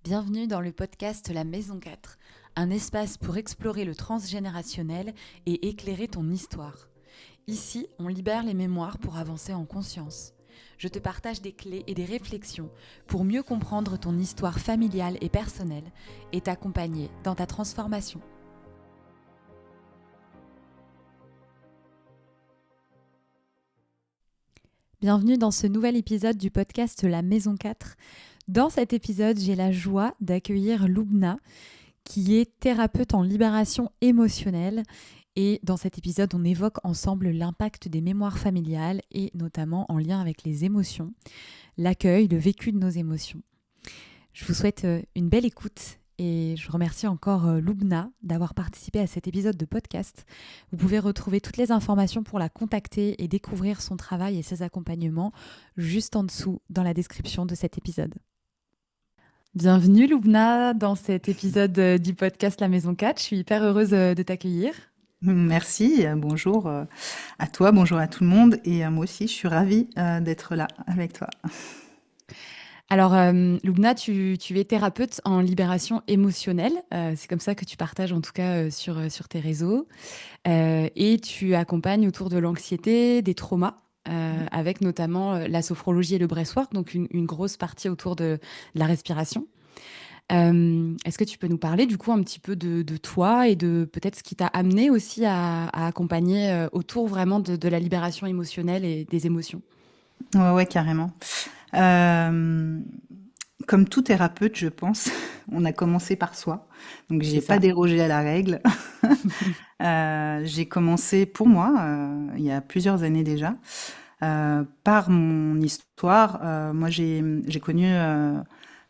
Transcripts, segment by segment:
Bienvenue dans le podcast La Maison 4, un espace pour explorer le transgénérationnel et éclairer ton histoire. Ici, on libère les mémoires pour avancer en conscience. Je te partage des clés et des réflexions pour mieux comprendre ton histoire familiale et personnelle et t'accompagner dans ta transformation. Bienvenue dans ce nouvel épisode du podcast La Maison 4. Dans cet épisode, j'ai la joie d'accueillir Lubna, qui est thérapeute en libération émotionnelle. Et dans cet épisode, on évoque ensemble l'impact des mémoires familiales et notamment en lien avec les émotions, l'accueil, le vécu de nos émotions. Je vous souhaite une belle écoute et je remercie encore Lubna d'avoir participé à cet épisode de podcast. Vous pouvez retrouver toutes les informations pour la contacter et découvrir son travail et ses accompagnements juste en dessous dans la description de cet épisode. Bienvenue Lubna dans cet épisode du podcast La Maison 4. Je suis hyper heureuse de t'accueillir. Merci, bonjour à toi, bonjour à tout le monde et moi aussi je suis ravie d'être là avec toi. Alors Lubna, tu es thérapeute en libération émotionnelle. C'est comme ça que tu partages en tout cas sur tes réseaux. Et tu accompagnes autour de l'anxiété, des traumas. Avec notamment la sophrologie et le breathwork, donc une grosse partie autour de la respiration. Est-ce que tu peux nous parler du coup un petit peu de toi et de peut-être ce qui t'a amené aussi à accompagner autour vraiment de la libération émotionnelle et des émotions? Ouais, carrément. Euh, Comme tout thérapeute, je pense, on a commencé par soi, donc C'est j'ai pas ça. dérogé à la règle. J'ai commencé pour moi, il y a plusieurs années déjà, par mon histoire. Moi j'ai connu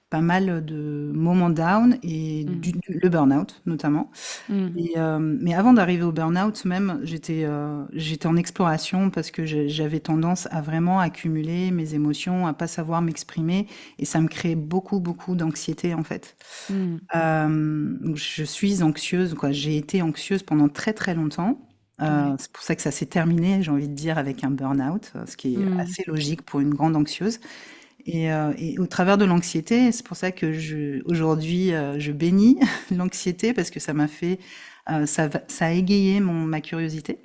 pas mal de moments down et Mm. le burn-out notamment. Mm. Mais avant d'arriver au burn-out même, j'étais en exploration parce que j'avais tendance à vraiment accumuler mes émotions, à pas savoir m'exprimer et ça me créait beaucoup d'anxiété en fait. Mm. Donc je suis anxieuse, quoi. J'ai été anxieuse pendant très longtemps. Ouais. C'est pour ça que ça s'est terminé, j'ai envie de dire, avec un burn-out, ce qui est Mm. assez logique pour une grande anxieuse. Et au travers de l'anxiété, c'est pour ça que aujourd'hui, je bénis l'anxiété parce que ça m'a fait, ça a égayé ma curiosité.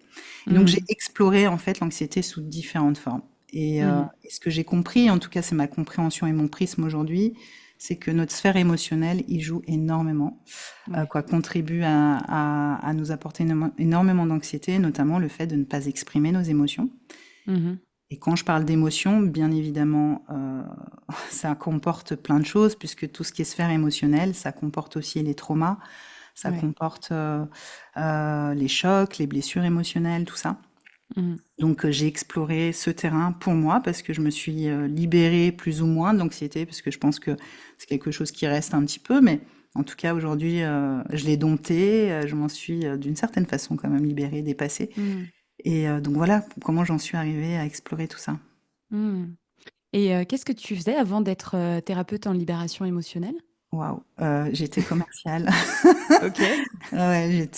Et donc, j'ai Mm. exploré en fait l'anxiété sous différentes formes. Mm. Et ce que j'ai compris, en tout cas, c'est ma compréhension et mon prisme aujourd'hui, c'est que notre sphère émotionnelle y joue énormément, Ouais. quoi, contribue à nous apporter énormément d'anxiété, notamment le fait de ne pas exprimer nos émotions. Mhm. Et quand je parle d'émotion, bien évidemment, ça comporte plein de choses, puisque tout ce qui est sphère émotionnelle, ça comporte aussi les traumas, ça Ouais. comporte les chocs, les blessures émotionnelles, tout ça. Mm. Donc j'ai exploré ce terrain pour moi, parce que je me suis libérée plus ou moins de l'anxiété, parce que je pense que c'est quelque chose qui reste un petit peu, mais en tout cas aujourd'hui, je l'ai dompté, je m'en suis d'une certaine façon quand même libérée, dépassée. Mm. Et donc voilà comment j'en suis arrivée à explorer tout ça. Mm. Et qu'est-ce que tu faisais avant d'être thérapeute en libération émotionnelle? Waouh, j'étais commerciale. Ok. Ouais,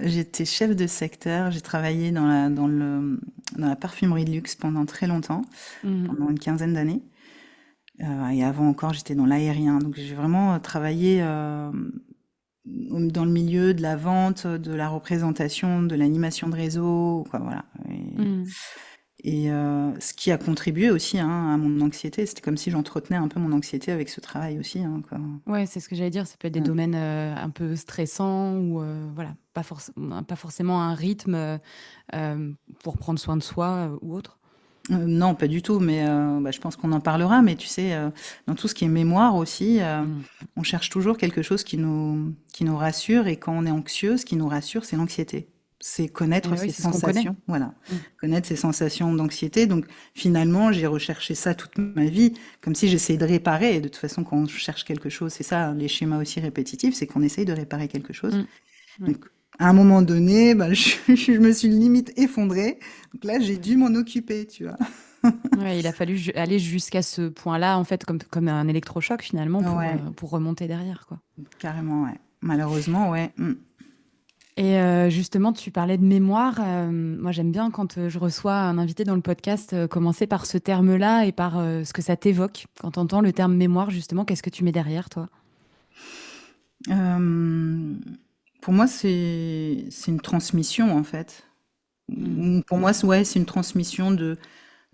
j'étais chef de secteur. J'ai travaillé dans la parfumerie de luxe pendant très longtemps, Mm. pendant une quinzaine d'années. Et avant encore, j'étais dans l'aérien. Donc j'ai vraiment travaillé dans le milieu de la vente, de la représentation, de l'animation de réseau, quoi, voilà. Mm. Ce qui a contribué aussi, hein, à mon anxiété. C'était comme si j'entretenais un peu mon anxiété avec ce travail aussi, hein, quoi. Ouais, c'est ce que j'allais dire. Ça peut être des Mm. domaines un peu stressants ou voilà, pas forcément un rythme euh, pour prendre soin de soi ou autre. Non, pas du tout, mais bah, je pense qu'on en parlera. Mais tu sais, dans tout ce qui est mémoire aussi, Mm. on cherche toujours quelque chose qui nous rassure. Et quand on est anxieux, ce qui nous rassure, c'est l'anxiété. C'est Et connaître oui, ses c'est ce qu'on connaît. sensations, voilà, Mm. connaître ses sensations d'anxiété. Donc finalement, j'ai recherché ça toute ma vie, comme si j'essayais de réparer. Et de toute façon, quand on cherche quelque chose, c'est ça, les schémas aussi répétitifs, c'est qu'on essaye de réparer quelque chose. Mm. Ouais. Donc, à un moment donné, bah, je me suis limite effondrée. Donc là, j'ai dû m'en occuper, tu vois. Ouais, il a fallu aller jusqu'à ce point-là, en fait, comme un électrochoc finalement, Ouais, pour remonter derrière, quoi. carrément, ouais. Malheureusement, ouais. Mm. Et justement, tu parlais de mémoire. Moi, j'aime bien quand je reçois un invité dans le podcast, commencer par ce terme-là et par ce que ça t'évoque. Quand tu entends le terme mémoire, justement, qu'est-ce que tu mets derrière, toi? Euh, pour moi, c'est une transmission, en fait. Mhm. Pour moi, ouais, c'est une transmission de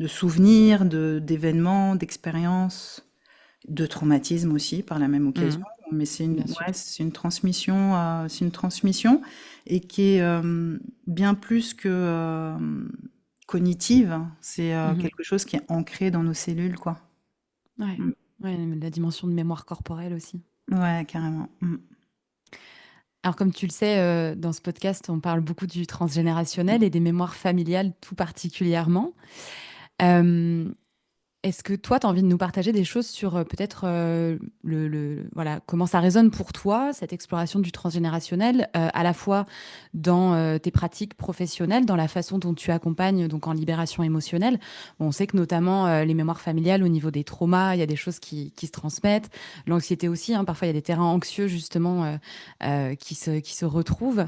souvenirs, d'événements, d'expériences, de traumatismes aussi par la même occasion. Mhm. Mais Bien ouais, sûr. c'est une transmission et qui est bien plus que cognitive. C'est Mhm. quelque chose qui est ancré dans nos cellules, quoi. Ouais. Mm. Ouais, la dimension de mémoire corporelle aussi. Ouais, carrément. Mm. Alors, comme tu le sais, dans ce podcast, on parle beaucoup du transgénérationnel et des mémoires familiales tout particulièrement. Euh, Est-ce que toi, tu as envie de nous partager des choses sur peut-être voilà, comment ça résonne pour toi, cette exploration du transgénérationnel, à la fois dans tes pratiques professionnelles, dans la façon dont tu accompagnes donc en libération émotionnelle. Bon, on sait que notamment les mémoires familiales au niveau des traumas, il y a des choses qui se transmettent. L'anxiété aussi, hein, parfois il y a des terrains anxieux justement qui se retrouvent.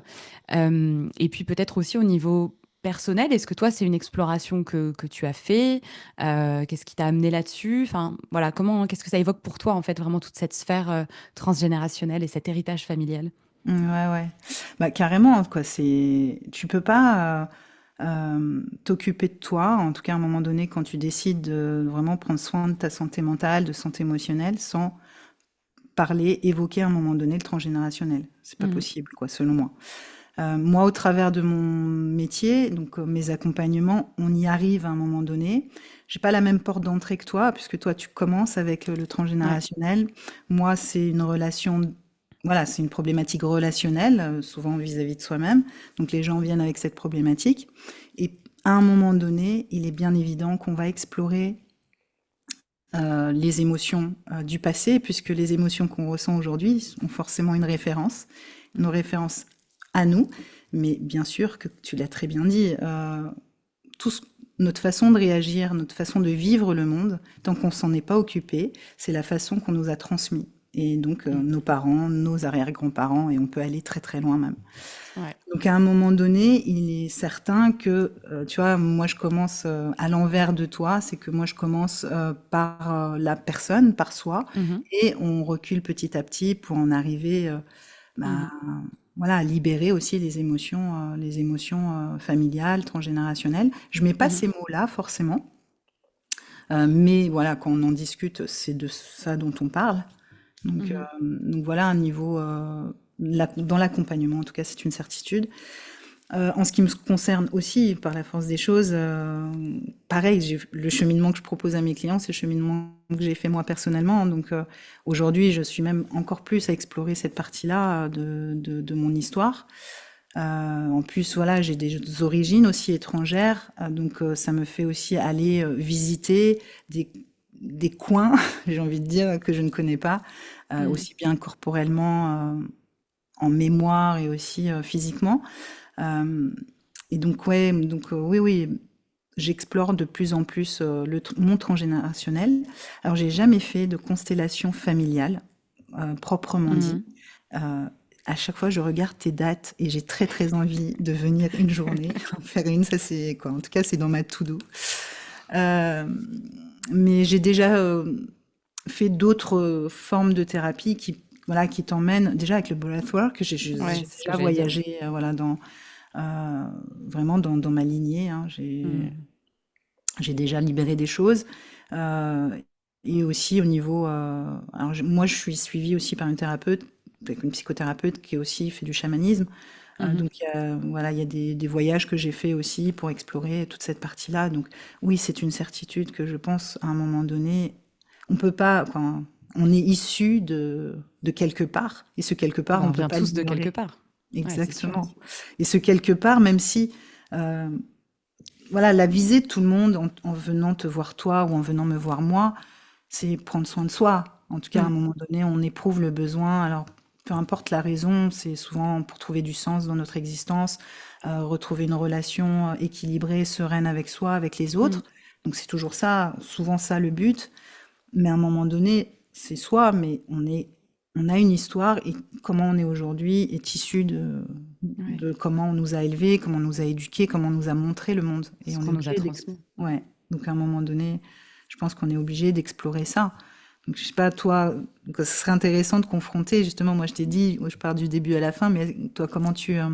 Et puis peut-être aussi au niveau personnel, est-ce que toi, c'est une exploration que tu as fait? Qu'est-ce qui t'a amené là-dessus? Enfin, voilà, qu'est-ce que ça évoque pour toi, en fait, vraiment toute cette sphère transgénérationnelle et cet héritage familial? Ouais, ouais. Bah, carrément, quoi. Tu peux pas t'occuper de toi, en tout cas à un moment donné, quand tu décides de vraiment prendre soin de ta santé mentale, de santé émotionnelle, sans parler, évoquer à un moment donné le transgénérationnel. C'est pas Mhm. possible, quoi, selon moi. Moi, au travers de mon métier, donc mes accompagnements, on y arrive à un moment donné. J'ai pas la même porte d'entrée que toi, puisque toi, tu commences avec le Ouais. transgénérationnel. Moi, c'est une relation, voilà, c'est une problématique relationnelle, souvent vis-à-vis de soi-même. Donc les gens viennent avec cette problématique. Et à un moment donné, il est bien évident qu'on va explorer les émotions du passé, puisque les émotions qu'on ressent aujourd'hui ont forcément une Mhm. référence à nous. Mais bien sûr que tu l'as très bien dit, tout notre façon de réagir, notre façon de vivre le monde, tant qu'on s'en est pas occupé, c'est la façon qu'on nous a transmis. Et donc Mhm. nos parents, nos arrière-grands-parents, et on peut aller très très loin même. Ouais. Donc à un moment donné, il est certain que, tu vois, moi je commence à l'envers de toi, c'est que moi je commence par la personne, par soi, Mhm. et on recule petit à petit pour en arriver, bah, Mhm. voilà, à libérer aussi les émotions familiales, transgénérationnelles. Je mets pas Mhm. ces mots-là forcément, mais voilà, quand on en discute, c'est de ça dont on parle. Mhm. Donc voilà un niveau dans l'accompagnement, en tout cas, c'est une certitude. En ce qui me concerne aussi, par la force des choses, pareil, le cheminement que je propose à mes clients, c'est le cheminement que j'ai fait moi personnellement. Donc aujourd'hui, je suis même encore plus à explorer cette partie-là de mon histoire. En plus, voilà, j'ai des origines aussi étrangères, donc ça me fait aussi aller visiter des, des coins, j'ai envie de dire, que je ne connais pas, Mhm. aussi bien corporellement, en mémoire et aussi physiquement. Euh, et donc, ouais, donc oui, oui, j'explore de plus en plus mon transgénérationnel. Alors, j'ai jamais fait de constellation familiale, proprement dit. Mhm. Euh, à chaque fois, je regarde tes dates et j'ai très très envie de venir une journée en faire une. Ça, c'est quoi? En tout cas, c'est dans ma to-do. Euh, mais j'ai déjà fait d'autres formes de thérapie qui, voilà, qui t'emmènent déjà avec le breathwork. Ouais, J'ai c'est ce que déjà j'allais dire. voyagé, voilà, vraiment dans ma lignée, hein. Mhm. J'ai déjà libéré des choses. Euh, et aussi au niveau, alors moi, je suis suivie aussi par une thérapeute, avec une psychothérapeute qui aussi fait du chamanisme. Mhm. Donc voilà, il y a des voyages que j'ai fait aussi pour explorer toute cette partie-là. Donc oui, c'est une certitude que je pense à un moment donné, on peut pas, enfin, on est issu de quelque part, et ce quelque part, Ben, on on peut vient pas tous de quelque l'ignorer. part. Ouais, c'est sûr. Exactement. Et ce quelque part, même si, euh, voilà, la visée de tout le monde en venant te voir toi ou en venant me voir moi, c'est prendre soin de soi. En tout cas, à un Mhm. moment donné, on éprouve le besoin. Alors, peu importe la raison, c'est souvent pour trouver du sens dans notre existence, retrouver une relation équilibrée, sereine avec soi, avec les Mhm. autres. Donc, c'est toujours ça, souvent ça le but. Mais à un moment donné, c'est soi, mais on a une histoire et comment on est aujourd'hui est issu Ouais. de comment on nous a élevés, comment on nous a éduqués, comment on nous a montré le monde. Et Ce on est qu'on nous a obligé transmis. ouais. Donc à un moment donné, je pense qu'on est obligé d'explorer ça. Donc, je sais pas, toi, que ce serait intéressant de confronter, justement, moi je t'ai dit, moi, je pars du début à la fin, mais toi, comment tu Ah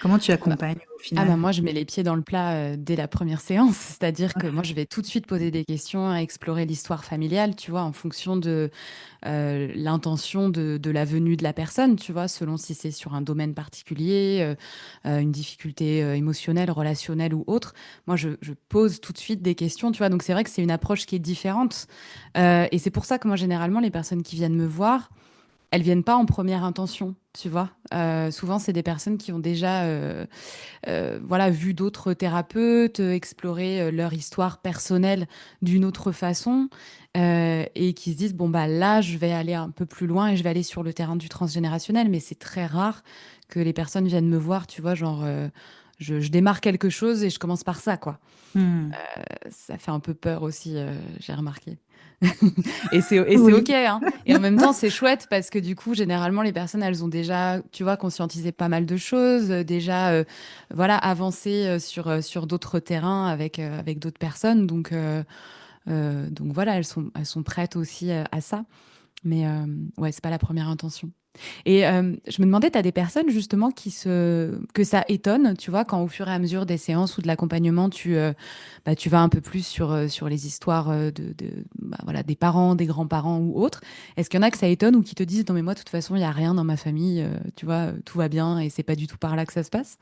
bah, accompagnes au ah bah, final? moi, je mets les pieds dans le plat dès la première séance, c'est-à-dire que moi, je vais tout de suite poser des questions, explorer l'histoire familiale, tu vois, en fonction de l'intention de la venue de la personne, tu vois, selon si c'est sur un domaine particulier, une difficulté émotionnelle, relationnelle ou autre. Moi, je pose tout de suite des questions, tu vois. Donc, c'est vrai que c'est une approche qui est différente. Et c'est pour ça que moi, généralement, les personnes qui viennent me voir, elles viennent pas en première intention, tu vois. Souvent, c'est des personnes qui ont déjà voilà, vu d'autres thérapeutes, explorer leur histoire personnelle d'une autre façon, et qui se disent, bon, bah là, je vais aller un peu plus loin et je vais aller sur le terrain du transgénérationnel, mais c'est très rare que les personnes viennent me voir, tu vois, genre, je démarre quelque chose et je commence par ça, quoi. Hmm. Ça fait un peu peur aussi, j'ai remarqué. Et c'est OK, Oui. hein. Et en même temps, c'est chouette parce que du coup, généralement, les personnes, elles ont déjà, tu vois, conscientisé pas mal de choses, déjà, voilà, avancé sur d'autres terrains avec d'autres personnes. Donc voilà, elles sont prêtes aussi à ça. Mais ouais, c'est pas la première intention. Et je me demandais, tu as des personnes justement que ça étonne, tu vois, quand au fur et à mesure des séances ou de l'accompagnement, tu vas un peu plus sur les histoires bah, voilà, des parents, des grands-parents ou autres. Est-ce qu'il y en a que ça étonne ou qui te disent, non mais moi, de toute façon, il n'y a rien dans ma famille, tu vois, tout va bien et c'est pas du tout par là que ça se passe?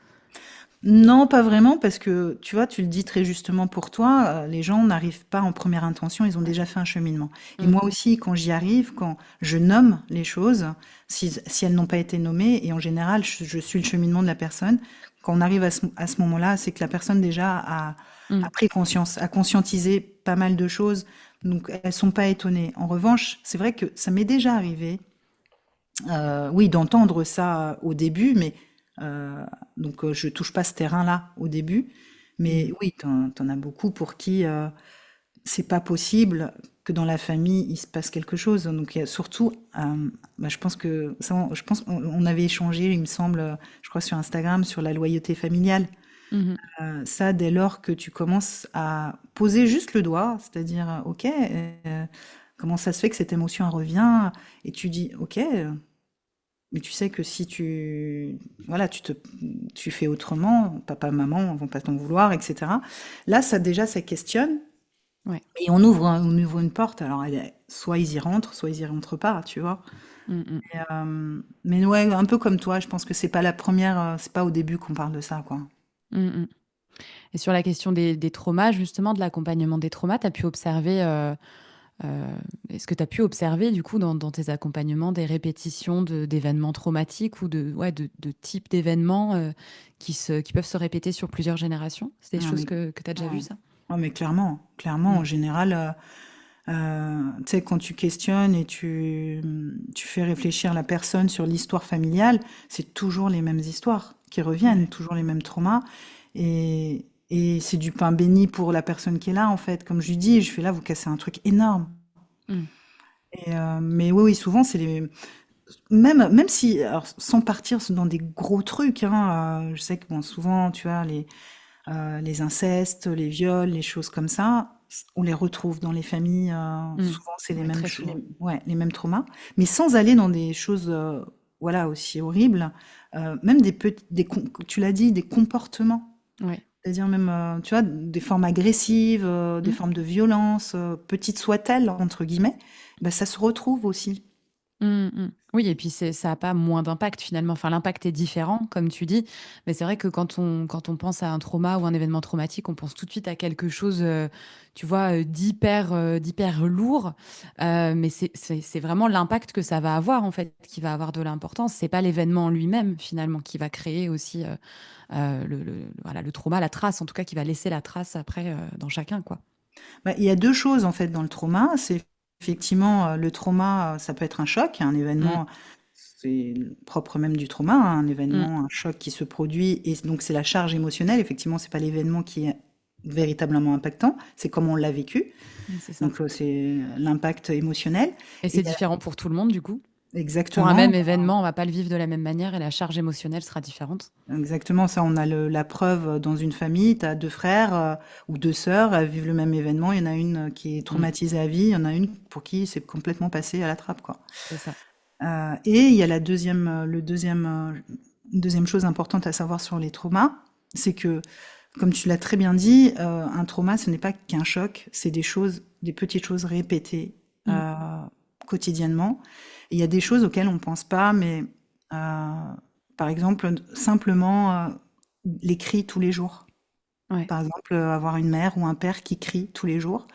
Non, pas vraiment, parce que tu vois, tu le dis très justement pour toi, les gens n'arrivent pas en première intention, ils ont déjà fait un cheminement. Et Mm, moi aussi, quand j'y arrive, quand je nomme les choses, si elles n'ont pas été nommées, et en général, je suis le cheminement de la personne, quand on arrive à ce moment-là, c'est que la personne déjà a mm, pris conscience, a conscientisé pas mal de choses, donc elles sont pas étonnées. En revanche, c'est vrai que ça m'est déjà arrivé oui, d'entendre ça au début, mais donc je touche pas ce terrain-là au début. Mais mm. oui, t'en as beaucoup pour qui c'est pas possible que dans la famille il se passe quelque chose. Donc il y a surtout, bah, je pense que ça, je pense on avait échangé, il me semble, je crois sur Instagram, sur la loyauté familiale. Mhm. Ça, dès lors que tu commences à poser juste le doigt, c'est-à-dire, ok, comment ça se fait que cette émotion elle revient, et tu dis, ok. Mais tu sais que si voilà, tu fais autrement, papa, maman vont pas t'en vouloir, etc. Là, ça déjà, ça questionne Ouais. et on ouvre une porte. Alors, soit ils y rentrent, soit ils y rentrent pas, tu vois. Mm, mm, Mais ouais, un peu comme toi, je pense que c'est pas la première, c'est pas au début qu'on parle de ça, quoi. mm, mm. Et sur la question des traumas, justement, de l'accompagnement des traumas, tu as pu observer Euh, est-ce que tu as pu observer, du coup, dans tes accompagnements, des répétitions d'événements traumatiques ou ouais, de types d'événements qui peuvent se répéter sur plusieurs générations? C'est des Non, choses mais, que tu as déjà vues, ouais. ça? Ouais, mais clairement, Mm. en général, tu sais, quand tu questionnes et tu fais réfléchir la personne sur l'histoire familiale, c'est toujours les mêmes histoires qui reviennent, Ouais. toujours les mêmes traumas. Et c'est du pain béni pour la personne qui est là, en fait. Comme je lui dis, je fais là, vous cassez un truc énorme. Mm. Mais oui, oui, souvent, c'est même si, alors, sans partir dans des gros trucs, hein, je sais que bon, souvent, tu vois, les incestes, les viols, les choses comme ça, on les retrouve dans les familles. Mm. Souvent, c'est les Ouais, mêmes, très souvent. ouais, les mêmes traumas, mais sans aller dans des choses, voilà, aussi horribles. Même tu l'as dit, des comportements. Ouais. C'est-à-dire même, tu vois, des formes agressives, des Mm. formes de violence, petites soient-elles entre guillemets, bah, ça se retrouve aussi. Mm, mm. Oui, et puis ça n'a pas moins d'impact finalement. Enfin, l'impact est différent, comme tu dis. Mais c'est vrai que quand on pense à un trauma ou un événement traumatique, on pense tout de suite à quelque chose, tu vois, d'hyper lourd. Mais c'est vraiment l'impact que ça va avoir, en fait, qui va avoir de l'importance. C'est pas l'événement en lui-même, finalement, qui va créer aussi voilà, le trauma, la trace, en tout cas, qui va laisser la trace après dans chacun, quoi. Bah, il y a 2 choses en fait dans le trauma. C'est effectivement, le trauma, ça peut être un choc, un Mm, événement, c'est le propre même du trauma, hein, un mm. événement, un choc qui se produit et donc c'est la charge émotionnelle. Effectivement, c'est pas l'événement qui est véritablement impactant, c'est comment on l'a vécu. Ouais, c'est ça. Donc, c'est l'impact émotionnel Et et c'est différent pour tout le monde, du coup? Pour un Exactement. même événement, on va pas le vivre de la même manière et la charge émotionnelle sera différente. Exactement, ça, on a la preuve dans une famille, tu as deux frères ou deux sœurs, elles vivent le même événement, il y en a une qui est Mm, traumatisée à vie, il y en a une pour qui c'est complètement passé à la trappe, quoi. c'est ça. Et il y a une deuxième chose importante à savoir sur les traumas, c'est que, comme tu l'as très bien dit, un trauma, ce n'est pas qu'un choc, c'est des petites choses répétées Mm, quotidiennement. Et il y a des choses auxquelles on ne pense pas, mais par exemple, simplement les cris tous les jours. ouais. Par exemple, avoir une mère ou un père qui crie tous les jours,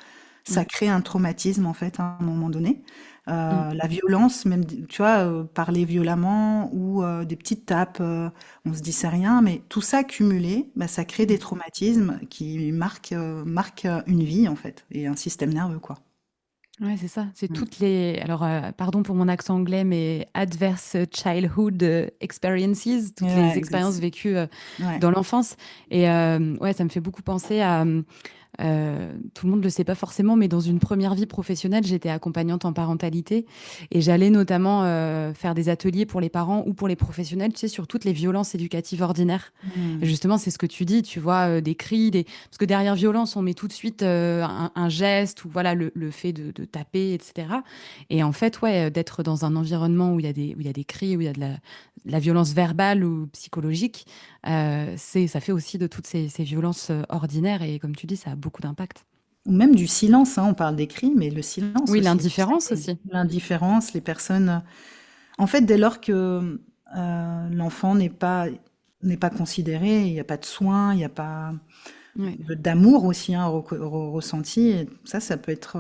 ça Mm, crée un traumatisme en fait à un moment donné. mm. La violence, même, tu vois, parler violemment ou des petites tapes, on se dit c'est rien, mais tout ça cumulé, bah, ça crée des Mm. traumatismes qui marquent une vie en fait et un système nerveux quoi. Ouais, c'est ça. C'est Mm. toutes les. Alors, pardon pour mon accent anglais, mais adverse childhood experiences, toutes les Ouais, expériences vécues ouais. dans l'enfance. Et ouais, ça me fait beaucoup penser à. Tout le monde ne le sait pas forcément, mais dans une première vie professionnelle, j'étais accompagnante en parentalité et j'allais notamment faire des ateliers pour les parents ou pour les professionnels, tu sais, sur toutes les violences éducatives ordinaires. Et Mm. justement, c'est ce que tu dis, tu vois, des cris, parce que derrière violence, on met tout de suite un geste ou voilà le fait de taper, etc. Et en fait, ouais, d'être dans un environnement où il y a des cris, où il y a de la violence verbale ou psychologique, ça fait aussi de toutes ces violences ordinaires et comme tu dis, ça a beaucoup d'impact. Ou même du silence, hein, on parle des cris, mais le silence Oui, aussi. l'indifférence aussi. L'indifférence, les personnes. En fait, dès lors que l'enfant n'est pas considéré, il n'y a pas de soins, il n'y a pas Ouais. d'amour aussi hein, ressenti. Et ça peut être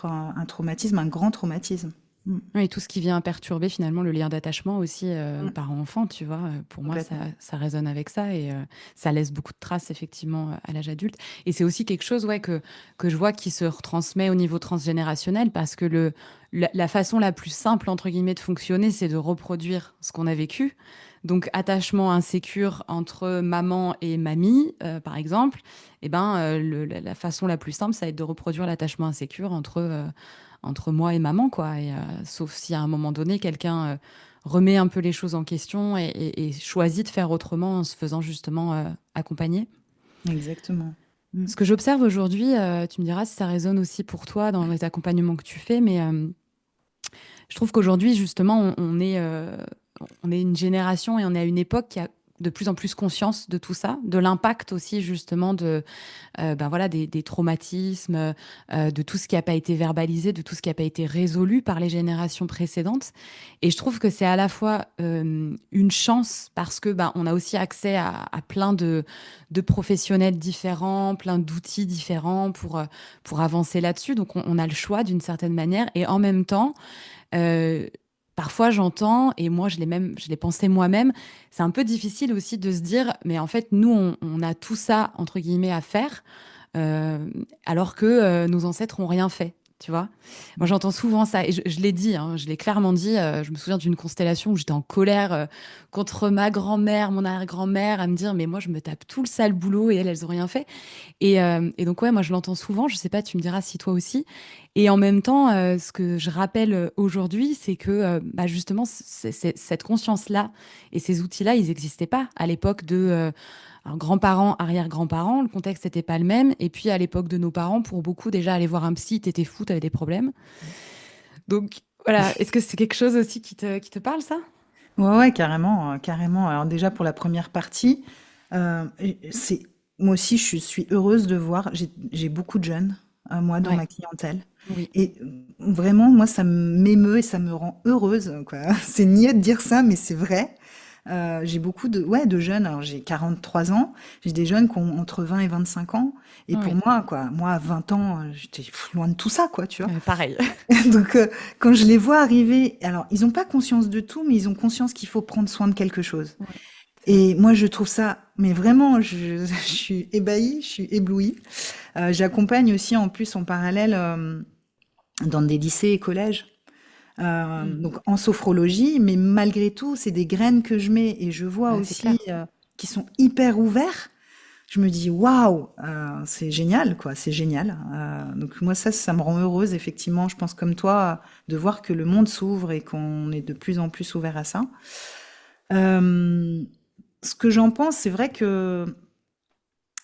un traumatisme, un grand traumatisme. Mm. Oui, et tout ce qui vient perturber finalement le lien d'attachement aussi Mm. parent-enfant, tu vois. Pour moi, Complètement. ça résonne avec ça et ça laisse beaucoup de traces effectivement à l'âge adulte. Et c'est aussi quelque chose ouais, que je vois qui se retransmet au niveau transgénérationnel parce que la façon la plus simple, entre guillemets, de fonctionner, c'est de reproduire ce qu'on a vécu. Donc, attachement insécure entre maman et mamie, par exemple, eh ben, la façon la plus simple, ça va être de reproduire l'attachement insécure entre moi et maman, quoi. Et, sauf si à un moment donné, quelqu'un remet un peu les choses en question et choisit de faire autrement en se faisant justement accompagner. Exactement. Mm. Ce que j'observe aujourd'hui, tu me diras si ça résonne aussi pour toi dans les accompagnements que tu fais, mais je trouve qu'aujourd'hui, justement, on est une génération et on est à une époque qui a de plus en plus conscience de tout ça, de l'impact aussi justement ben voilà, des traumatismes, de tout ce qui n'a pas été verbalisé, de tout ce qui n'a pas été résolu par les générations précédentes. Et je trouve que c'est à la fois une chance parce que ben, on a aussi accès à plein de professionnels différents, plein d'outils différents pour avancer là-dessus. Donc on a le choix d'une certaine manière. Et en même temps, euh, parfois, j'entends, et moi, je l'ai pensé moi-même, c'est un peu difficile aussi de se dire, mais en fait, nous, on a tout ça, entre guillemets, à faire, euh, alors que nos ancêtres ont rien fait. Tu vois, moi j'entends souvent ça et je l'ai dit, hein, je l'ai clairement dit. Je me souviens d'une constellation où j'étais en colère contre ma grand-mère, mon arrière-grand-mère, à me dire mais moi je me tape tout le sale boulot et elles ont rien fait. Et donc, ouais, moi, je l'entends souvent. Je sais pas, tu me diras si toi aussi. Et en même temps, ce que je rappelle aujourd'hui, c'est que bah, justement, cette conscience-là et ces outils-là, ils n'existaient pas à l'époque de alors, grands-parents, arrière-grands-parents. Le contexte n'était pas le même. Et puis, à l'époque de nos parents, pour beaucoup, déjà, aller voir un psy, t'étais fou, t'avais des problèmes. Donc, voilà. Est-ce que c'est quelque chose aussi qui te parle, ça? Ouais, ouais, carrément, carrément. Alors déjà pour la première partie, c'est moi aussi suis heureuse de voir. J'ai beaucoup de jeunes, moi dans Ouais, ma clientèle, oui. et vraiment moi ça m'émeut et ça me rend heureuse, quoi. C'est niais de dire ça, mais c'est vrai. J'ai beaucoup de jeunes. Alors j'ai 43 ans, j'ai des jeunes qui ont entre 20 et 25 ans, et pour Oui. moi, quoi, moi à 20 ans, j'étais loin de tout ça, quoi, tu vois. Pareil. Donc, quand je les vois arriver, alors ils n'ont pas conscience de tout, mais ils ont conscience qu'il faut prendre soin de quelque chose. Ouais, c'est vrai. Et moi, je trouve ça, mais vraiment, je suis ébahie, je suis éblouie. J'accompagne aussi en plus en parallèle dans des lycées et collèges, Mm. donc en sophrologie, mais malgré tout, c'est des graines que je mets et je vois Bah, c'est aussi clair. qu'ils sont hyper ouverts. je me dis waouh, c'est génial, quoi, c'est génial. Donc moi, ça me rend heureuse, effectivement. Je pense comme toi, de voir que le monde s'ouvre et qu'on est de plus en plus ouvert à ça. Euh, Ce que j'en pense, c'est vrai que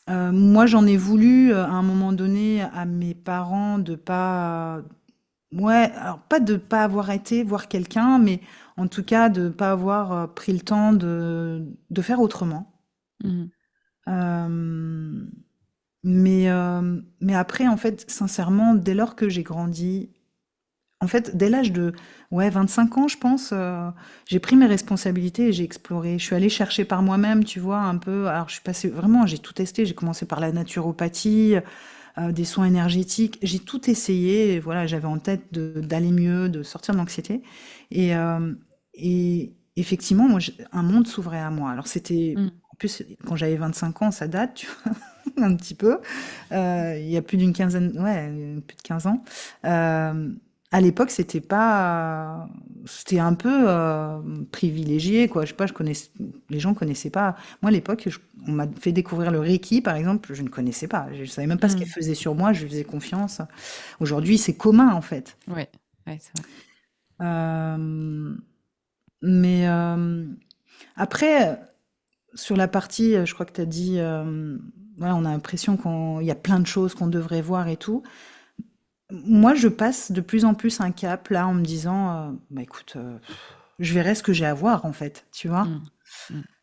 moi, j'en ai voulu à un moment donné à mes parents de pas, ouais, alors pas de pas avoir été voir quelqu'un, mais en tout cas de pas avoir pris le temps de faire autrement. Mhm. Euh, mais après, en fait, sincèrement, dès lors que j'ai grandi, en fait, dès l'âge de ouais, 25 ans, je pense, j'ai pris mes responsabilités et j'ai exploré. Je suis allée chercher par moi-même, tu vois, un peu. Alors, je suis passée vraiment, j'ai tout testé. J'ai commencé par la naturopathie, des soins énergétiques. J'ai tout essayé. Et voilà, j'avais en tête d'aller mieux, de sortir de l'anxiété. Et effectivement, moi, un monde s'ouvrait à moi. Alors, c'était, Mhm. en plus, quand j'avais 25 ans, ça date, tu vois, un petit peu. Il y a plus d'une quinzaine, ouais, plus de 15 ans. Euh, à l'époque, c'était pas, c'était un peu privilégié, quoi. Je sais pas, les gens connaissaient pas. Moi, à l'époque, on m'a fait découvrir le Reiki, par exemple, je ne connaissais pas. Je savais même pas ce qu'elle Mhm. faisait sur moi. Je lui faisais confiance. Aujourd'hui, c'est commun, en fait. Ouais, ouais, c'est vrai. Euh, mais après, sur la partie, je crois que tu as dit, voilà, on a l'impression qu'il y a plein de choses qu'on devrait voir et tout. Moi, je passe de plus en plus un cap là en me disant, bah écoute, je verrai ce que j'ai à voir en fait, tu vois. Mhm.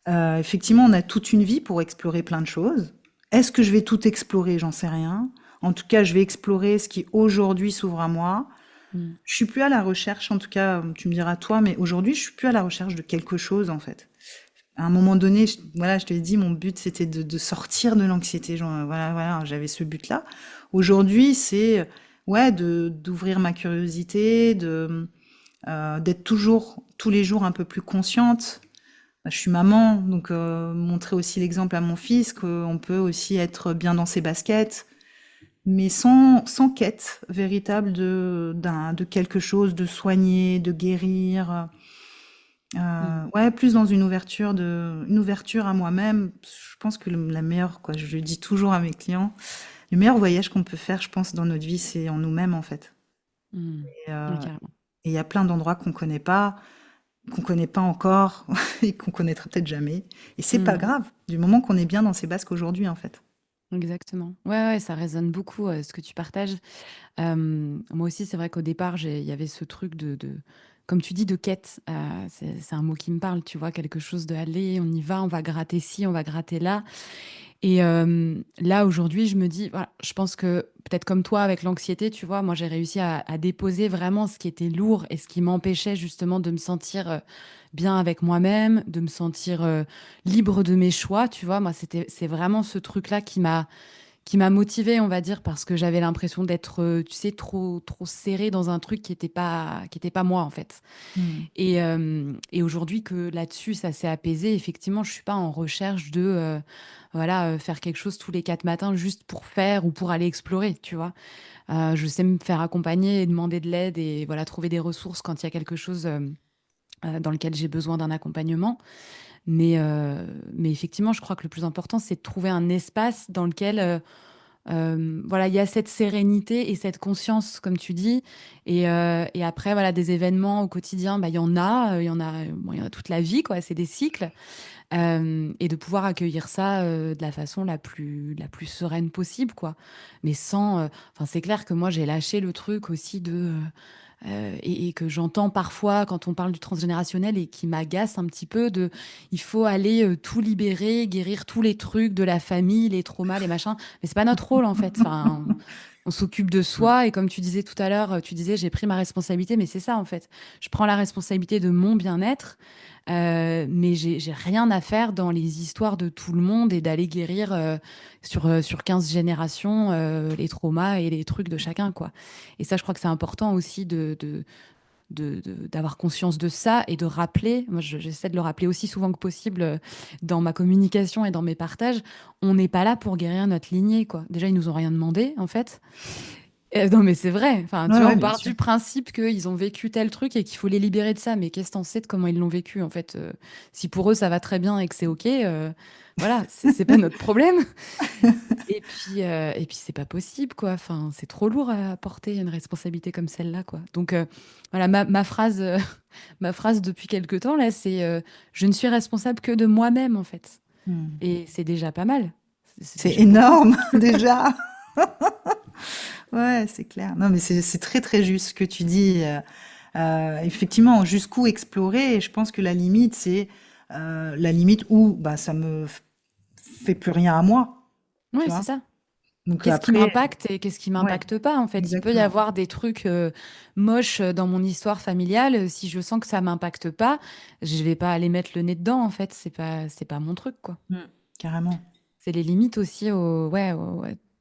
Mhm. Effectivement, on a toute une vie pour explorer plein de choses. Est-ce que je vais tout explorer? J'en sais rien. En tout cas, je vais explorer ce qui aujourd'hui s'ouvre à moi. Mhm. Je suis plus à la recherche, en tout cas, tu me diras toi, mais aujourd'hui, je suis plus à la recherche de quelque chose en fait. À un moment donné, voilà, je te l'ai dit, mon but c'était de sortir de l'anxiété. Genre, voilà, voilà, j'avais ce but-là. Aujourd'hui, c'est ouais, d'ouvrir ma curiosité, d'être toujours, tous les jours, un peu plus consciente. Bah, je suis maman, donc montrer aussi l'exemple à mon fils qu'on peut aussi être bien dans ses baskets, mais sans quête véritable de quelque chose, de soigner, de guérir. Mhm. Ouais, plus dans une ouverture à moi-même. Je pense que la meilleure, quoi, je le dis toujours à mes clients, le meilleur voyage qu'on peut faire, je pense, dans notre vie, c'est en nous-mêmes, en fait. Mhm. Et Ouais, carrément. il y a plein d'endroits qu'on connaît pas encore, et qu'on connaîtra peut-être jamais. Et c'est pas Mhm. grave, du moment qu'on est bien dans ses basques aujourd'hui, en fait. Exactement. Ouais, ouais, ça résonne beaucoup ce que tu partages. Moi aussi, c'est vrai qu'au départ, il y avait ce truc comme tu dis, de quête. C'est un mot qui me parle, tu vois, quelque chose de aller, on y va, on va gratter ci, on va gratter là. Et là, aujourd'hui, je me dis, voilà, je pense que peut-être comme toi, avec l'anxiété, tu vois, moi, j'ai réussi à déposer vraiment ce qui était lourd et ce qui m'empêchait justement de me sentir bien avec moi-même, de me sentir libre de mes choix, tu vois. Moi, c'est vraiment ce truc-là qui m'a motivée, on va dire, parce que j'avais l'impression d'être, tu sais, trop serrée dans un truc qui était pas moi, en fait. Hmm. Et aujourd'hui que là-dessus, ça s'est apaisé, effectivement, je suis pas en recherche de voilà, faire quelque chose tous les 4 matins juste pour faire ou pour aller explorer, tu vois. Je sais me faire accompagner et demander de l'aide et voilà, trouver des ressources quand il y a quelque chose dans lequel j'ai besoin d'un accompagnement. Mais effectivement, je crois que le plus important, c'est de trouver un espace dans lequel voilà, il y a cette sérénité et cette conscience, comme tu dis. Et après, voilà, des événements au quotidien, bah, bon, il y en a toute la vie, quoi. C'est des cycles. Et de pouvoir accueillir ça de la façon la plus sereine possible, quoi. Mais enfin, c'est clair que moi, j'ai lâché le truc aussi et que j'entends parfois quand on parle du transgénérationnel et qui m'agace un petit peu il faut aller tout libérer, guérir tous les trucs de la famille, les traumas, les machins. Mais c'est pas notre rôle, en fait. Enfin, on s'occupe de soi et comme tu disais tout à l'heure, tu disais j'ai pris ma responsabilité, mais c'est ça en fait. Je prends la responsabilité de mon bien-être, mais j'ai rien à faire dans les histoires de tout le monde et d'aller guérir sur 15 générations les traumas et les trucs de chacun, quoi. Et ça, je crois que c'est important aussi d'avoir conscience de ça et de rappeler, moi j'essaie de le rappeler aussi souvent que possible dans ma communication et dans mes partages, on n'est pas là pour guérir notre lignée, quoi. Déjà, ils nous ont rien demandé, en fait. Non, mais c'est vrai. Enfin, tu Ouais, vois, ouais, on bien part sûr. du principe qu'ils ont vécu tel truc et qu'il faut les libérer de ça. Mais qu'est-ce que t'en sais de comment ils l'ont vécu, en fait? Si pour eux, ça va très bien et que c'est OK, voilà, c'est pas notre problème. Et puis c'est pas possible, quoi. Enfin, c'est trop lourd à porter une responsabilité comme celle-là, quoi. Donc, voilà, ma phrase, ma phrase depuis quelque temps, là, c'est je ne suis responsable que de moi-même, en fait. Hmm. Et c'est déjà pas mal. C'est C'est déjà beaucoup. énorme, déjà. Ouais, c'est clair. Non, mais c'est très, très juste ce que tu dis. Effectivement, jusqu'où explorer? Et je pense que la limite, c'est la limite où bah, ça me fait plus rien à moi, tu Ouais, c'est vois. ça. Donc Qu'est-ce qui après, m'impacte et qu'est-ce qui ouais, m'impacte pas, en fait. Il peut y exactement. avoir des trucs moches dans mon histoire familiale. Si je sens que ça m'impacte pas, je vais pas aller mettre le nez dedans, en fait. C'est pas mon truc, quoi. Mm, carrément. C'est les limites aussi ouais,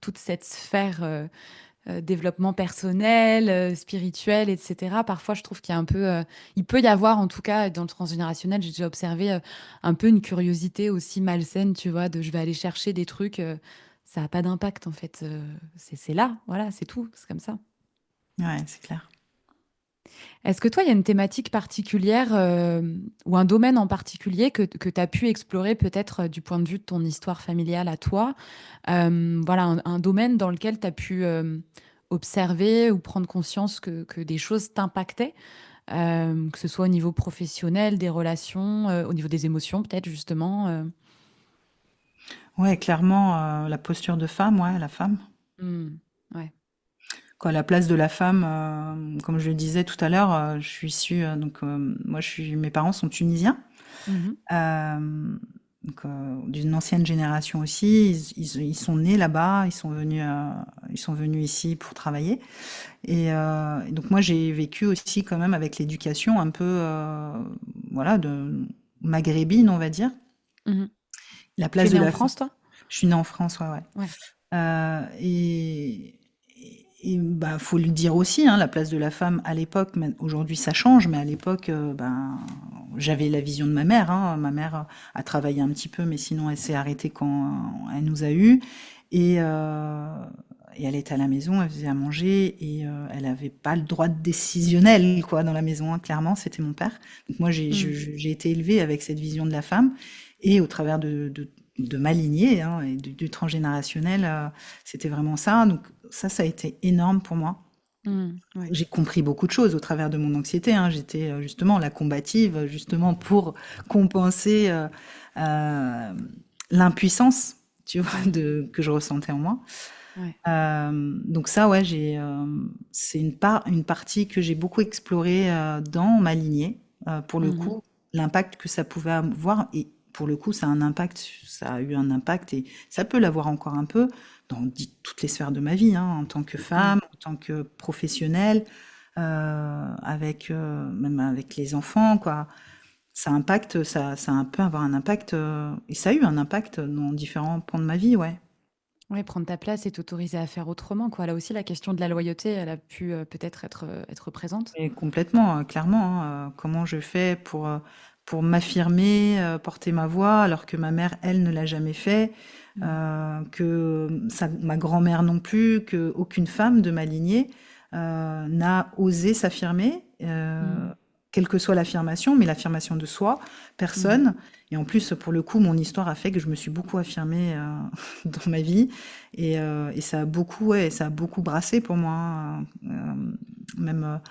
toute cette sphère développement personnel, spirituel, etc. Parfois, je trouve qu'il y a un peu, il peut y avoir, en tout cas, dans le transgénérationnel, j'ai déjà observé un peu une curiosité aussi malsaine, tu vois, de je vais aller chercher des trucs, ça n'a pas d'impact, en fait. C'est là, voilà, c'est tout, c'est comme ça. Ouais, c'est clair. Est-ce que toi, il y a une thématique particulière ou un domaine en particulier que tu as pu explorer peut-être du point de vue de ton histoire familiale à toi? Voilà, un domaine dans lequel tu as pu observer ou prendre conscience que des choses t'impactaient, que ce soit au niveau professionnel, des relations, au niveau des émotions peut-être justement. Ouais, clairement, la posture de femme, ouais, la femme. Hmm, ouais. Quoi, la place de la femme, comme je le disais tout à l'heure, je suis issue, moi, mes parents sont tunisiens. Mhm, D'une ancienne génération aussi, ils sont nés là-bas, ils sont venus ici pour travailler. Et donc moi j'ai vécu aussi quand même avec l'éducation un peu, voilà, de maghrébine, on va dire. mhm. La Tu es place de née en la femme. France, toi? Je suis née en France, ouais, ouais. Ouais. Bah, faut le dire aussi, hein, la place de la femme à l'époque, aujourd'hui ça change, mais à l'époque, ben, j'avais la vision de ma mère, hein. Ma mère a travaillé un petit peu, mais sinon elle s'est arrêtée quand elle nous a eus. Et, euh, et elle était à la maison, elle faisait à manger, et elle avait pas le droit de décisionnel, quoi, dans la maison, hein. Clairement, c'était mon père. Donc moi, Hmm, j'ai été élevée avec cette vision de la femme, et au travers de ma lignée, hein, et du transgénérationnel, c'était vraiment ça. Donc ça a été énorme pour moi. ouais. J'ai compris beaucoup de choses au travers de mon anxiété, hein. J'étais justement la combative, justement pour compenser euh, l'impuissance, tu vois, Hmm, que je ressentais en moi. ouais. Donc ça, ouais, c'est une partie que j'ai beaucoup explorée dans ma lignée. Pour le Mhm, coup, l'impact que ça pouvait avoir, et pour le coup, ça a eu un impact, et ça peut l'avoir encore un peu dans toutes les sphères de ma vie, hein, en tant que hmm. femme, en tant que professionnelle, même avec les enfants, quoi. Ça peut avoir un impact, et ça a eu un impact dans différents pans de ma vie, ouais. Ouais, prendre ta place et t'autoriser à faire autrement, quoi. Là aussi, la question de la loyauté, elle a pu peut-être être présente. Et complètement, clairement, hein, comment je fais pour m'affirmer, porter ma voix, alors que ma mère, elle, ne l'a jamais fait, Hmm, ma grand-mère non plus, que aucune femme de ma lignée n'a osé s'affirmer, hmm, quelle que soit l'affirmation, mais l'affirmation de soi, hmm. personne. Et en plus, pour le coup, mon histoire a fait que je me suis beaucoup affirmée dans ma vie, et ça a beaucoup, ouais, ça a beaucoup brassé pour moi, hein, même.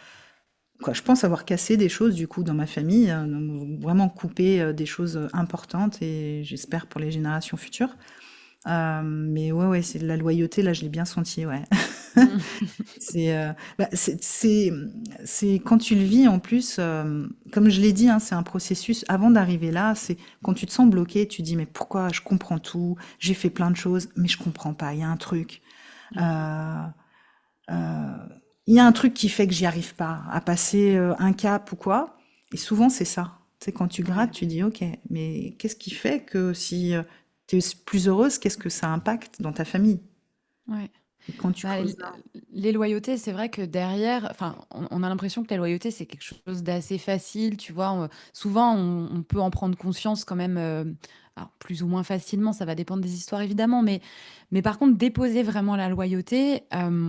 Quoi, je pense avoir cassé des choses du coup dans ma famille, donc vraiment coupé des choses importantes, et j'espère pour les générations futures. Mais ouais, ouais, c'est de la loyauté, là, je l'ai bien senti, ouais. Hmm. C'est bah, c'est quand tu le vis en plus, comme je l'ai dit, hein, c'est un processus. Avant d'arriver là, c'est quand tu te sens bloqué, tu dis mais pourquoi je comprends tout, j'ai fait plein de choses, mais je comprends pas. Il y a un truc. Hmm. Euh, euh, il y a un truc qui fait que j'y arrive pas à passer un cap ou quoi. Et souvent, c'est ça. Tu sais, quand tu Ouais. grattes, tu dis, OK, mais qu'est-ce qui fait que si tu es plus heureuse, qu'est-ce que ça impacte dans ta famille? Ouais. Et quand tu Bah, creuses là. les loyautés, c'est vrai que derrière, enfin, on a l'impression que la loyauté, c'est quelque chose d'assez facile, tu vois. Souvent, on peut en prendre conscience quand même alors plus ou moins facilement, ça va dépendre des histoires évidemment, mais par contre, déposer vraiment la loyauté,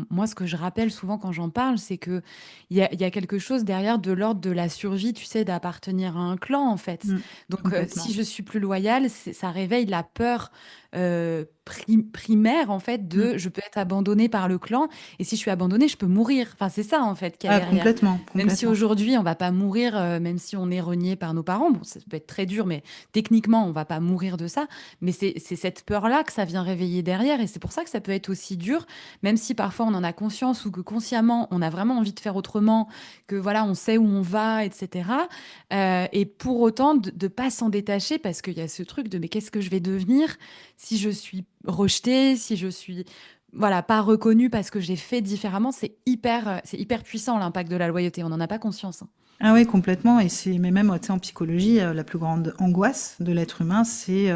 moi, ce que je rappelle souvent quand j'en parle, c'est que il y a quelque chose derrière de l'ordre de la survie, tu sais, d'appartenir à un clan, en fait. Mm. Donc, si Complètement. je suis plus loyale, ça réveille la peur primaire, en fait, Mm. de je peux être abandonnée par le clan, et si je suis abandonnée, je peux mourir. Enfin, c'est ça, en fait, qu'il y a Ah, derrière. complètement, Même si complètement. aujourd'hui, on va pas mourir, même si on est renié par nos parents, bon, ça peut être très dur, mais techniquement, on va pas mourir de ça. Mais c'est cette peur-là que ça vient réveiller derrière. Et c'est pour ça que ça peut être aussi dur, même si parfois on en a conscience ou que consciemment, on a vraiment envie de faire autrement, que voilà, on sait où on va, etc. Et pour autant, de ne pas s'en détacher parce qu'il y a ce truc de mais qu'est-ce que je vais devenir si je suis rejetée, si je suis voilà, pas reconnue parce que j'ai fait différemment. C'est hyper puissant l'impact de la loyauté. On n'en a pas conscience, hein. Ah oui, complètement. Et mais même, tu sais, en psychologie, la plus grande angoisse de l'être humain, c'est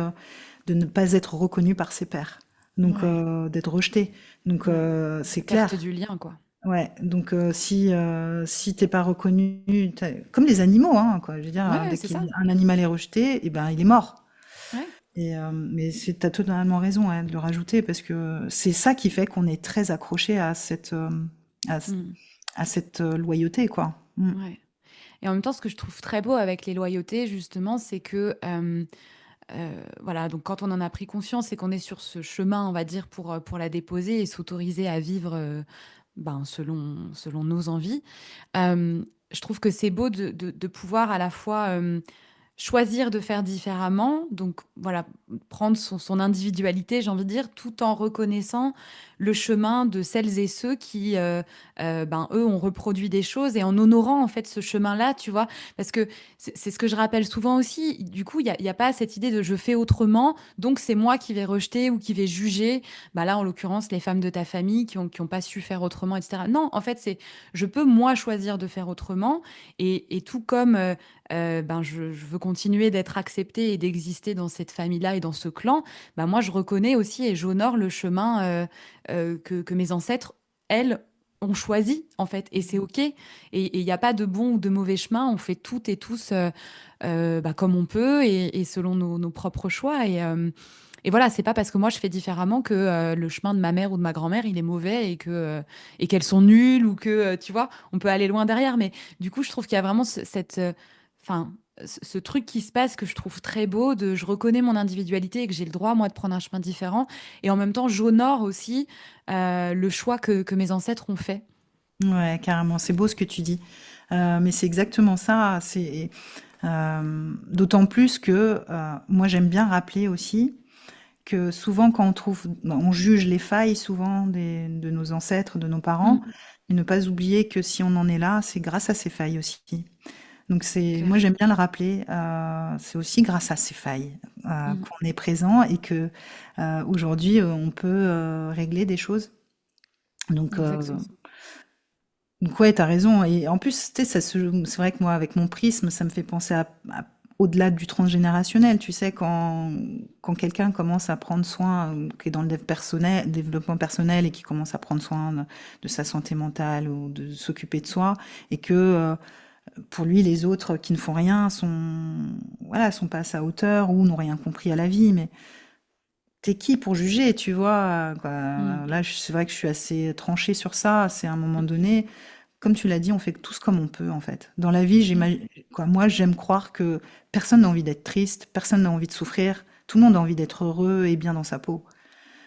de ne pas être reconnu par ses pairs. Donc, Ouais. d'être rejeté. Donc, Mm. c'est La perte clair. du lien, quoi. Ouais. Donc, si t'es pas reconnu, comme les animaux, hein, quoi. Je veux dire, Ouais, dès c'est ça. qu'un animal est rejeté, eh ben, il est mort. Ouais. Mais t'as totalement raison, hein, de le rajouter parce que c'est ça qui fait qu'on est très accroché à, Mm. à cette loyauté, quoi. Mm. Ouais. Et en même temps, ce que je trouve très beau avec les loyautés, justement, c'est que, voilà, donc quand on en a pris conscience et qu'on est sur ce chemin, on va dire, pour la déposer et s'autoriser à vivre ben, selon nos envies, je trouve que c'est beau de pouvoir à la fois choisir de faire différemment, donc voilà, prendre son individualité, j'ai envie de dire, tout en reconnaissant le chemin de celles et ceux qui, ben, eux, ont reproduit des choses et en honorant en fait ce chemin-là, tu vois, parce que c'est ce que je rappelle souvent aussi. Du coup, il y a pas cette idée de je fais autrement, donc c'est moi qui vais rejeter ou qui vais juger. Bah là, en l'occurrence, les femmes de ta famille qui ont pas su faire autrement, etc. Non, en fait, c'est je peux moi choisir de faire autrement et tout comme ben, je veux continuer d'être acceptée et d'exister dans cette famille-là et dans ce clan, ben, moi, je reconnais aussi et j'honore le chemin que mes ancêtres, elles, ont choisi, en fait. Et c'est OK. Et il n'y a pas de bon ou de mauvais chemin. On fait toutes et tous bah, comme on peut et selon nos propres choix. Et voilà, c'est pas parce que moi je fais différemment que le chemin de ma mère ou de ma grand-mère il est mauvais et qu'elles sont nulles ou que tu vois, on peut aller loin derrière. Mais du coup, je trouve qu'il y a vraiment enfin, ce truc qui se passe que je trouve très beau de je reconnais mon individualité et que j'ai le droit moi de prendre un chemin différent et en même temps j'honore aussi le choix que mes ancêtres ont fait. Ouais, carrément, c'est beau ce que tu dis. Mais c'est exactement ça. C'est d'autant plus que moi j'aime bien rappeler aussi que souvent quand on juge les failles souvent de nos ancêtres, de nos parents, Mm, et ne pas oublier que si on en est là, c'est grâce à ces failles aussi. Donc moi clair. j'aime bien le rappeler. C'est aussi grâce à ces failles Mm, qu'on est présent et que aujourd'hui on peut régler des choses. Donc exactement. Donc ouais, t'as raison. Et en plus, tu sais, c'est vrai que moi, avec mon prisme, ça me fait penser au-delà du transgénérationnel. Tu sais, quand quelqu'un commence à prendre soin, qui est dans le développement personnel et qui commence à prendre soin de sa santé mentale ou de s'occuper de soi, et que pour lui, les autres qui ne font rien voilà, sont pas à sa hauteur ou n'ont rien compris à la vie. Mais t'es qui pour juger, tu vois, quoi. Mm, Là, c'est vrai que je suis assez tranchée sur ça. C'est à un moment donné comme tu l'as dit, on fait tous comme on peut, en fait. Dans la vie, mm, moi, j'aime croire que personne n'a envie d'être triste, personne n'a envie de souffrir, tout le monde a envie d'être heureux et bien dans sa peau.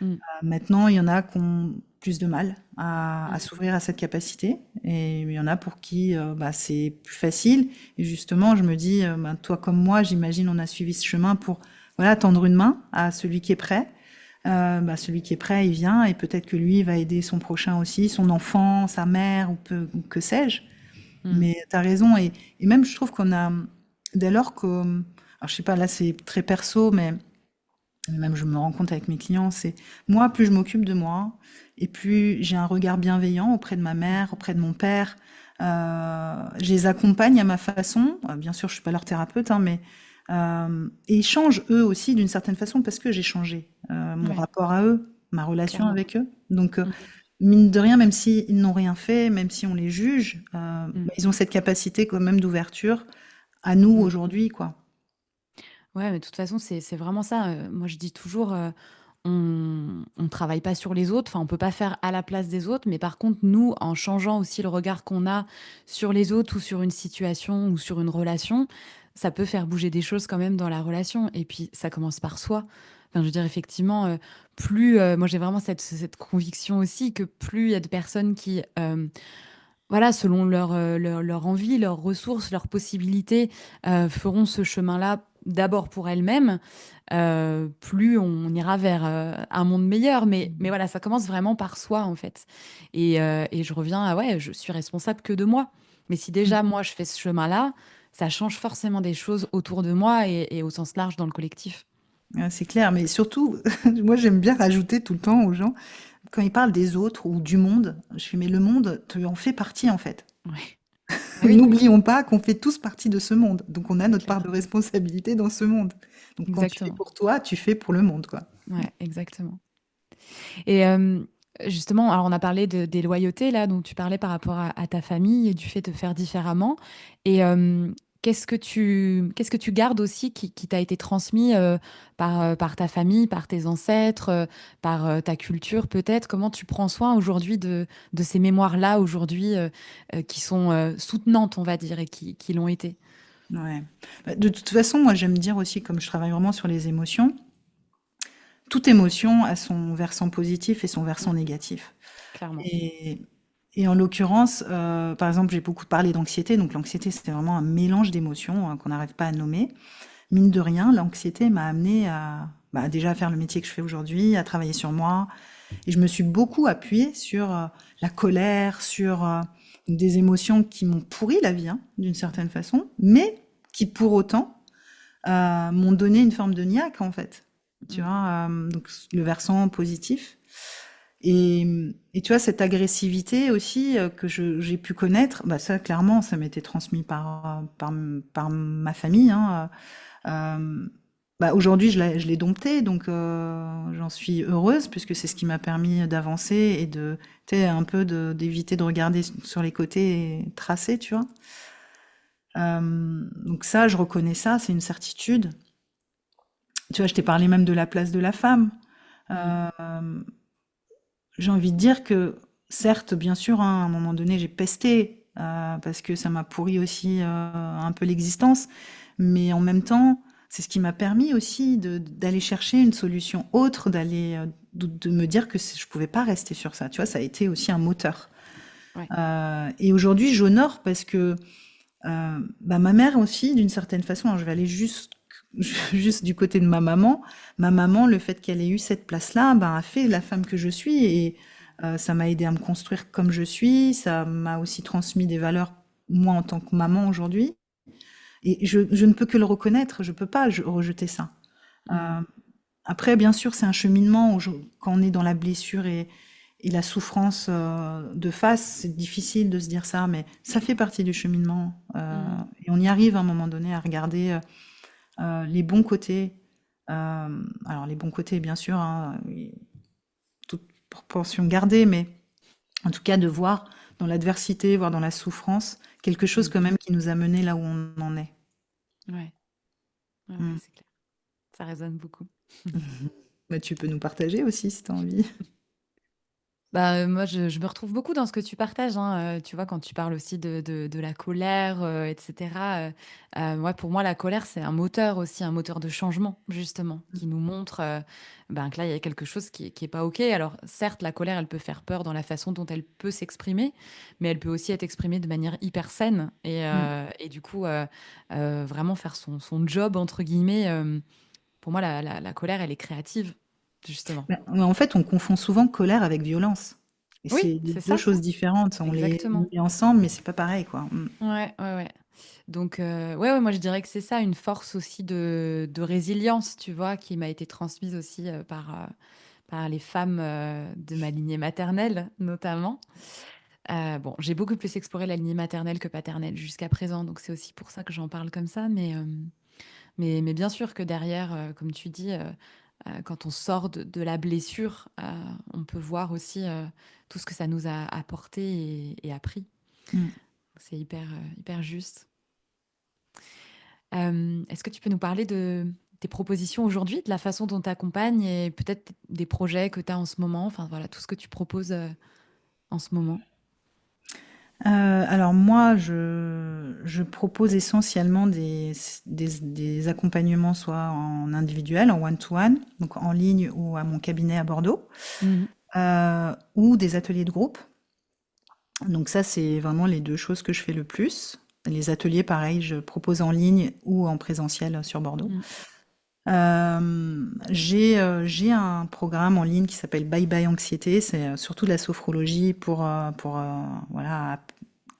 mm, Maintenant, il y en a qui ont plus de mal à mm. s'ouvrir à cette capacité, et il y en a pour qui bah, c'est plus facile. Et justement, je me dis, bah, toi comme moi, j'imagine, on a suivi ce chemin pour voilà, tendre une main à celui qui est prêt. Bah, celui qui est prêt, il vient et peut-être que lui va aider son prochain aussi, son enfant, sa mère ou que sais-je. Mm. Mais tu as raison et même je trouve qu'on a dès lors que alors je sais pas là c'est très perso mais même je me rends compte avec mes clients, c'est moi plus je m'occupe de moi et plus j'ai un regard bienveillant auprès de ma mère, auprès de mon père. Je les accompagne à ma façon. Bien sûr, je suis pas leur thérapeute, hein, mais et ils changent eux aussi d'une certaine façon parce que j'ai changé mon Ouais, rapport à eux, ma relation clairement. avec eux. Donc Mm, mine de rien, même s'ils n'ont rien fait, même si on les juge, mm, bah, ils ont cette capacité quand même d'ouverture à nous mm. aujourd'hui, quoi. Ouais, mais de toute façon, c'est vraiment ça. Moi, je dis toujours, on ne travaille pas sur les autres, enfin, on peut pas faire à la place des autres, mais par contre, nous, en changeant aussi le regard qu'on a sur les autres ou sur une situation ou sur une relation, ça peut faire bouger des choses quand même dans la relation. Et puis, ça commence par soi. Enfin, je veux dire, effectivement, moi, j'ai vraiment cette conviction aussi que plus il y a de personnes qui, voilà, selon leur envie, leurs ressources, leurs possibilités, feront ce chemin-là d'abord pour elles-mêmes, plus on ira vers un monde meilleur. Mais voilà, ça commence vraiment par soi, en fait. Et je reviens à, ouais, je suis responsable que de moi. Mais si Mm. déjà, moi, je fais ce chemin-là, ça change forcément des choses autour de moi et au sens large dans le collectif. C'est clair, mais surtout, moi j'aime bien rajouter tout le temps aux gens, quand ils parlent des autres ou du monde, je fais, mais le monde, tu en fais partie en fait. Ouais. Ah oui, N'oublions pas qu'on fait tous partie de ce monde, donc on a c'est notre part de clair. responsabilité dans ce monde. Donc quand tu fais Exactement. pour toi, tu fais pour le monde, quoi. Ouais, exactement. Et justement, alors on a parlé des loyautés, là, dont tu parlais par rapport à ta famille et du fait de faire différemment. Et qu'est-ce que tu gardes aussi qui t'a été transmis par ta famille, par tes ancêtres, par ta culture peut-être? Comment tu prends soin aujourd'hui de ces mémoires-là aujourd'hui qui sont soutenantes, on va dire, et qui l'ont été? Ouais. Bah, de toute façon, moi j'aime dire aussi, comme je travaille vraiment sur les émotions, toute émotion a son versant positif et son Mm, versant négatif. clairement. Et, et en l'occurrence, par exemple, j'ai beaucoup parlé d'anxiété. Donc l'anxiété, c'était vraiment un mélange d'émotions qu'on n'arrive pas à nommer. Mine de rien, l'anxiété m'a amené à déjà à faire le métier que je fais aujourd'hui, à travailler sur moi. Et je me suis beaucoup appuyée sur la colère, sur des émotions qui m'ont pourri la vie, hein, d'une certaine façon, mais qui pour autant m'ont donné une forme de niaque en fait. Tu Mm, vois, donc le versant positif. Et tu vois, cette agressivité aussi que j'ai pu connaître, bah ça, clairement, ça m'était transmis par ma famille. Hein. Bah, aujourd'hui, je l'ai dompté, donc j'en suis heureuse, puisque c'est ce qui m'a permis d'avancer et de, tu sais, un peu d'éviter de regarder sur les côtés et tracer, tu vois. Donc ça, je reconnais ça, c'est une certitude. Tu vois, je t'ai parlé même de la place de la femme. mm, Euh, J'ai envie de dire que, certes, bien sûr, hein, à un moment donné, j'ai pesté, parce que ça m'a pourri aussi un peu l'existence, mais en même temps, c'est ce qui m'a permis aussi d'aller chercher une solution autre, de me dire que je pouvais pas rester sur ça. Tu vois, ça a été aussi un moteur. ouais. Et aujourd'hui, j'honore parce que bah, ma mère aussi, d'une certaine façon, alors je vais aller juste, juste du côté de ma maman. Ma maman, le fait qu'elle ait eu cette place-là, ben, a fait la femme que je suis et ça m'a aidé à me construire comme je suis. Ça m'a aussi transmis des valeurs, moi, en tant que maman aujourd'hui. Et je ne peux que le reconnaître, je peux pas rejeter ça. Mm, Euh, Après, bien sûr, c'est un cheminement où quand on est dans la blessure et la souffrance de face, c'est difficile de se dire ça, mais ça fait partie du cheminement. mm, Et on y arrive à un moment donné à regarder les bons côtés. Alors, les bons côtés, bien sûr, hein, toute proportion gardée, mais en tout cas de voir dans l'adversité, voir dans la souffrance, quelque chose mm. quand même qui nous a menés là où on en est. Ouais, ouais, ouais, Mm. c'est clair. Ça résonne beaucoup. Bah, tu peux nous partager aussi si tu as envie. Bah, moi, je me retrouve beaucoup dans ce que tu partages, hein, tu vois, quand tu parles aussi de la colère, et cetera, ouais, pour moi, la colère, c'est un moteur aussi, un moteur de changement, justement, qui nous montre, ben, que là, il y a quelque chose qui est pas OK. Alors certes, la colère, elle peut faire peur dans la façon dont elle peut s'exprimer, mais elle peut aussi être exprimée de manière hyper saine Mm. et du coup, vraiment faire son «job» entre guillemets, pour moi, la colère, elle est créative, justement. Mais en fait, on confond souvent colère avec violence. Et Oui, c'est c'est deux ça. choses différentes. On les Exactement. met ensemble, mais c'est pas pareil, quoi. Mm. Ouais, ouais, ouais. Donc, ouais, ouais, moi je dirais que c'est ça, une force aussi de résilience, tu vois, qui m'a été transmise aussi par les femmes de ma lignée maternelle, notamment. Bon, j'ai beaucoup plus exploré la lignée maternelle que paternelle jusqu'à présent, donc c'est aussi pour ça que j'en parle comme ça. Mais bien sûr que derrière, comme tu dis, quand on sort de la blessure, on peut voir aussi tout ce que ça nous a apporté et appris. Mm. C'est hyper juste. Est-ce que tu peux nous parler tes propositions aujourd'hui, de la façon dont tu accompagnes et peut-être des projets que tu as en ce moment, enfin voilà, tout ce que tu proposes en ce moment. Alors moi, je propose essentiellement des accompagnements soit en individuel, en one-to-one, donc en ligne ou à mon cabinet à Bordeaux, Mhm. ou des ateliers de groupe. Donc ça, c'est vraiment les deux choses que je fais le plus. Les ateliers, pareil, je propose en ligne ou en présentiel sur Bordeaux. Mhm. J'ai un programme en ligne qui s'appelle Bye Bye Anxiété. C'est surtout de la sophrologie pour voilà,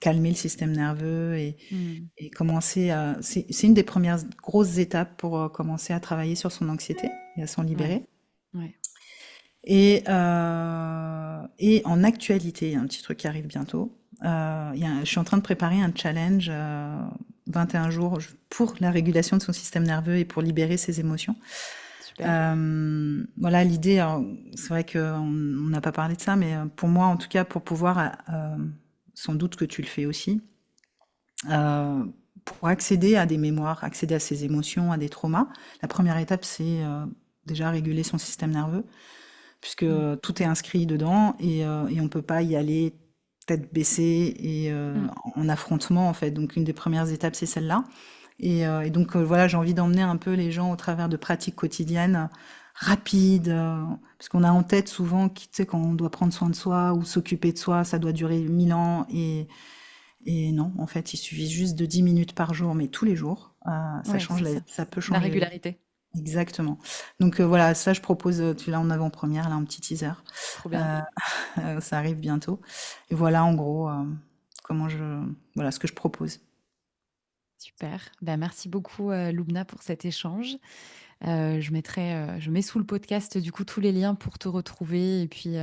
calmer le système nerveux Mhm. et commencer à... C'est une des premières grosses étapes pour commencer à travailler sur son anxiété et à s'en Ouais, libérer. ouais. Et en actualité, il y a un petit truc qui arrive bientôt. Je suis en train de préparer un challenge 21 jours pour la régulation de son système nerveux et pour libérer ses émotions. Super. Voilà, l'idée, alors, c'est vrai qu'on n'a pas parlé de ça, mais pour moi, en tout cas, pour pouvoir, sans doute que tu le fais aussi, euh, pour accéder à des mémoires, accéder à ses émotions, à des traumas, la première étape, c'est déjà réguler son système nerveux puisque Mhm. tout est inscrit dedans et on peut pas y aller tête baissée et Mhm. en affrontement en fait. Donc une des premières étapes c'est celle-là. Et donc voilà, j'ai envie d'emmener un peu les gens au travers de pratiques quotidiennes rapides, parce qu'on a en tête souvent, tu sais, quand on doit prendre soin de soi ou s'occuper de soi, ça doit durer 1000 ans et non, en fait, il suffit juste de 10 minutes par jour, mais tous les jours, ça Ouais, change c'est ça. ça peut La changer la vie. régularité. Exactement. Donc voilà, ça je propose, tu l'as en avant-première, là un petit teaser. Trop bien. Euh, ça arrive bientôt. Et voilà en gros comment voilà ce que je propose. Super. Ben, merci beaucoup, Loubna, pour cet échange. Je mets sous le podcast du coup tous les liens pour te retrouver et puis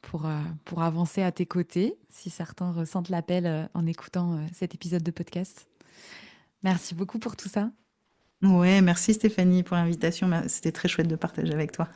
pour avancer à tes côtés, si certains ressentent l'appel en écoutant cet épisode de podcast. Merci beaucoup pour tout ça. Ouais, merci Stéphanie pour l'invitation. C'était très chouette de partager avec toi.